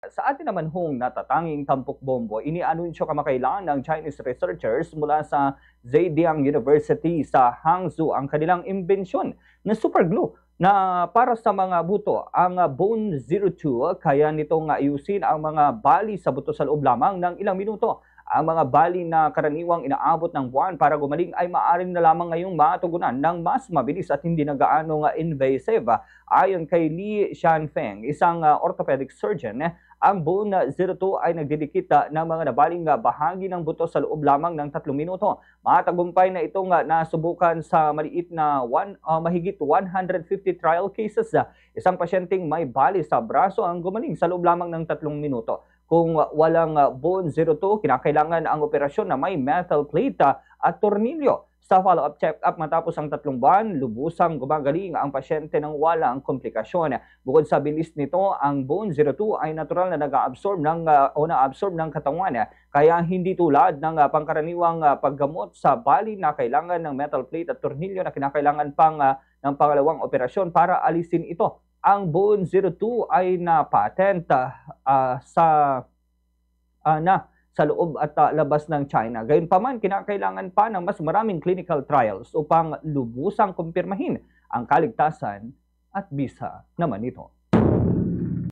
Sa atin naman hong natatanging tampok bombo, inianunsyo kamakailan ng Chinese researchers mula sa Zhejiang University sa Hangzhou ang kanilang imbensyon na superglue na para sa mga buto. Ang Bone 02 kaya nitong ayusin ang mga bali sa buto sa loob lamang ng ilang minuto. Ang mga bali na karaniwang inaabot ng buwan para gumaling ay maaari na lamang ngayong matugunan ng mas mabilis at hindi na gaano invasive. Ayon kay Li Xianfeng, isang orthopedic surgeon, ang Bone 02 ay nagdidikit ng mga nabaling bahagi ng buto sa loob lamang ng 3 minuto. Matagumpay na itong nasubukan sa maliit na mahigit 150 trial cases. Isang pasyenteng may bali sa braso ang gumaling sa loob lamang ng 3 minuto. Kung walang Bone 02, kinakailangan ang operasyon na may metal plate at tornilyo. Sa follow-up check-up matapos ang 3 buwan, lubusang gumagaling ang pasyente ng walang komplikasyon. Bukod sa bilis nito, ang Bone 02 ay natural na nag-absorb ng katawan, kaya hindi tulad ng pangkaraniwang paggamot sa bali na kailangan ng metal plate at tornilyo na kinakailangan pang ng pangalawang operasyon para alisin ito. Ang Bone 02 ay na-patent sa loob at labas ng China. Gayunpaman, kinakailangan pa ng mas maraming clinical trials upang lubusang kumpirmahin ang kaligtasan at bisa naman ito.